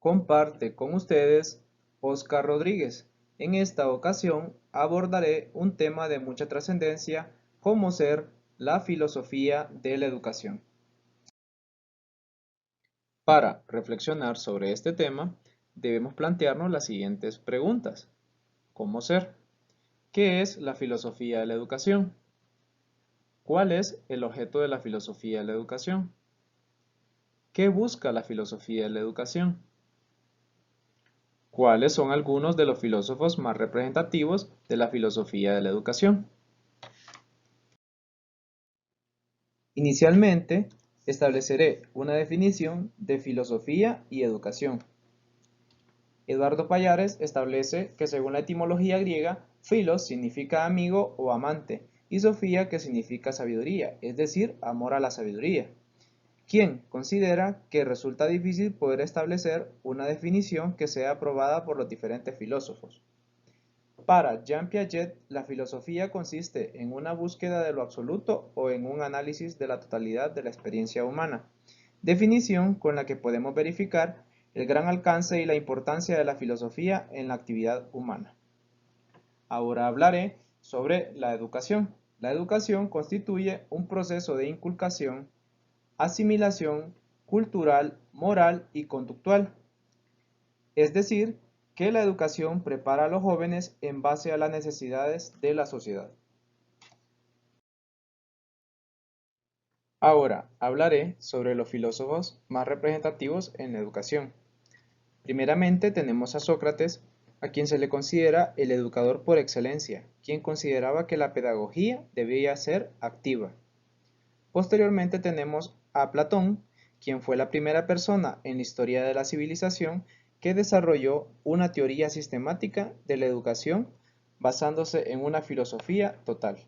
Comparte con ustedes Oscar Rodríguez. En esta ocasión abordaré un tema de mucha trascendencia como ser la filosofía de la educación. Para reflexionar sobre este tema, debemos plantearnos las siguientes preguntas. ¿Cómo ser? ¿Qué es la filosofía de la educación? ¿Cuál es el objeto de la filosofía de la educación? ¿Qué busca la filosofía de la educación? ¿Cuáles son algunos de los filósofos más representativos de la filosofía de la educación? Inicialmente, estableceré una definición de filosofía y educación. Eduardo Pallares establece que según la etimología griega, philos significa amigo o amante y sofía que significa sabiduría, es decir, amor a la sabiduría. Quien considera que resulta difícil poder establecer una definición que sea aprobada por los diferentes filósofos. Para Jean Piaget, la filosofía consiste en una búsqueda de lo absoluto o en un análisis de la totalidad de la experiencia humana, definición con la que podemos verificar el gran alcance y la importancia de la filosofía en la actividad humana. Ahora hablaré sobre la educación. La educación constituye un proceso de inculcación, asimilación cultural, moral y conductual. Es decir, que la educación prepara a los jóvenes en base a las necesidades de la sociedad. Ahora hablaré sobre los filósofos más representativos en la educación. Primeramente tenemos a Sócrates, a quien se le considera el educador por excelencia, quien consideraba que la pedagogía debía ser activa. Posteriormente tenemos a Platón, quien fue la primera persona en la historia de la civilización que desarrolló una teoría sistemática de la educación basándose en una filosofía total.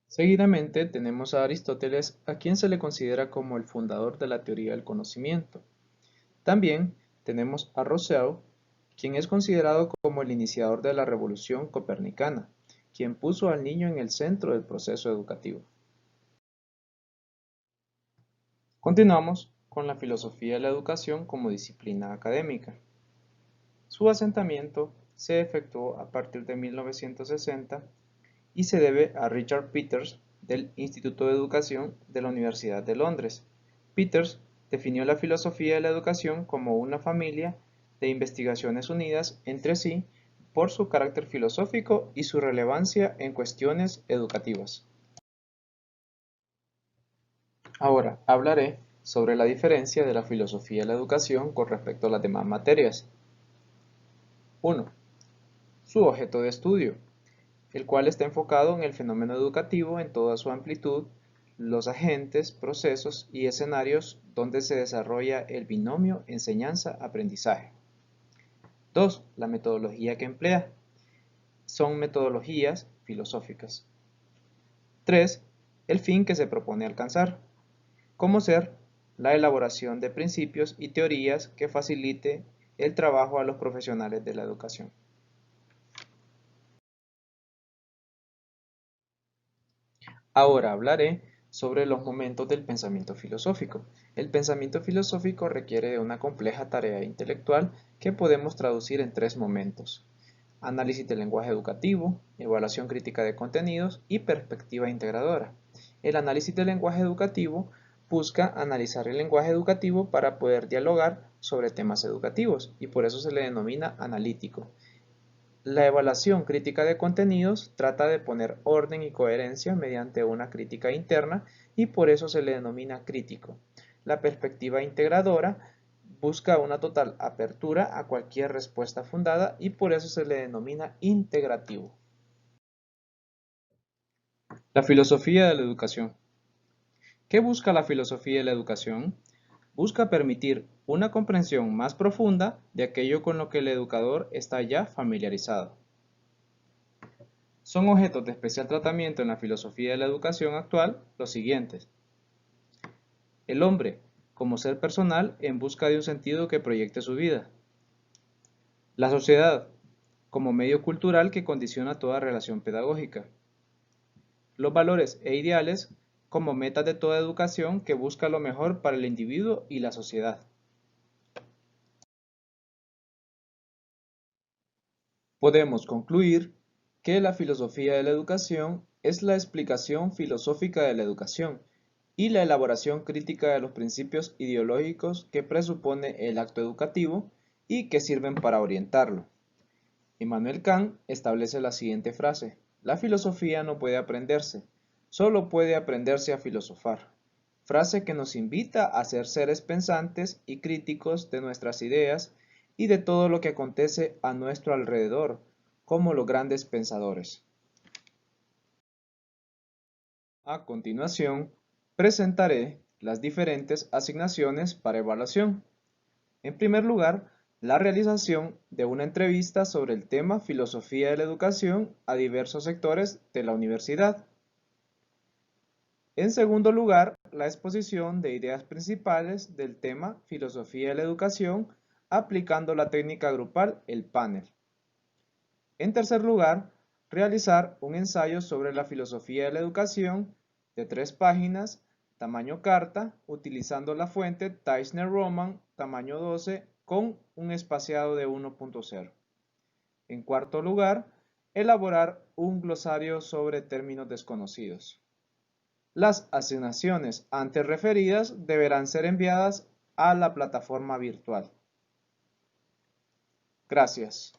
Seguidamente tenemos a Aristóteles, a quien se le considera como el fundador de la teoría del conocimiento. También tenemos a Rousseau, quien es considerado como el iniciador de la revolución copernicana, quien puso al niño en el centro del proceso educativo. Continuamos con la filosofía de la educación como disciplina académica. Su asentamiento se efectuó a partir de 1960 y se debe a Richard Peters del Instituto de Educación de la Universidad de Londres. Peters definió la filosofía de la educación como una familia de investigaciones unidas entre sí por su carácter filosófico y su relevancia en cuestiones educativas. Ahora hablaré sobre la diferencia de la filosofía de la educación con respecto a las demás materias. 1. Su objeto de estudio, el cual está enfocado en el fenómeno educativo en toda su amplitud, los agentes, procesos y escenarios donde se desarrolla el binomio enseñanza-aprendizaje. 2. La metodología que emplea. Son metodologías filosóficas. 3. El fin que se propone alcanzar. Como ser la elaboración de principios y teorías que facilite el trabajo a los profesionales de la educación. Ahora hablaré sobre los momentos del pensamiento filosófico. El pensamiento filosófico requiere de una compleja tarea intelectual que podemos traducir en 3 momentos: análisis del lenguaje educativo, evaluación crítica de contenidos y perspectiva integradora. El análisis del lenguaje educativo busca analizar el lenguaje educativo para poder dialogar sobre temas educativos y por eso se le denomina analítico. La evaluación crítica de contenidos trata de poner orden y coherencia mediante una crítica interna y por eso se le denomina crítico. La perspectiva integradora busca una total apertura a cualquier respuesta fundada y por eso se le denomina integrativo. La filosofía de la educación. ¿Qué busca la filosofía de la educación? Busca permitir una comprensión más profunda de aquello con lo que el educador está ya familiarizado. Son objetos de especial tratamiento en la filosofía de la educación actual los siguientes: el hombre como ser personal en busca de un sentido que proyecte su vida; la sociedad como medio cultural que condiciona toda relación pedagógica; los valores e ideales como metas de toda educación que busca lo mejor para el individuo y la sociedad. Podemos concluir que la filosofía de la educación es la explicación filosófica de la educación y la elaboración crítica de los principios ideológicos que presupone el acto educativo y que sirven para orientarlo. Immanuel Kant establece la siguiente frase: la filosofía no puede aprenderse, solo puede aprenderse a filosofar. Frase que nos invita a ser seres pensantes y críticos de nuestras ideas y de todo lo que acontece a nuestro alrededor, como los grandes pensadores. A continuación, presentaré las diferentes asignaciones para evaluación. En primer lugar, la realización de una entrevista sobre el tema Filosofía de la Educación a diversos sectores de la universidad. En segundo lugar, la exposición de ideas principales del tema Filosofía de la Educación aplicando la técnica grupal, el panel. En tercer lugar, realizar un ensayo sobre la filosofía de la educación de 3 páginas, tamaño carta, utilizando la fuente Teissner-Roman, tamaño 12, con un espaciado de 1.0. En cuarto lugar, elaborar un glosario sobre términos desconocidos. Las asignaciones antes referidas deberán ser enviadas a la plataforma virtual. Gracias.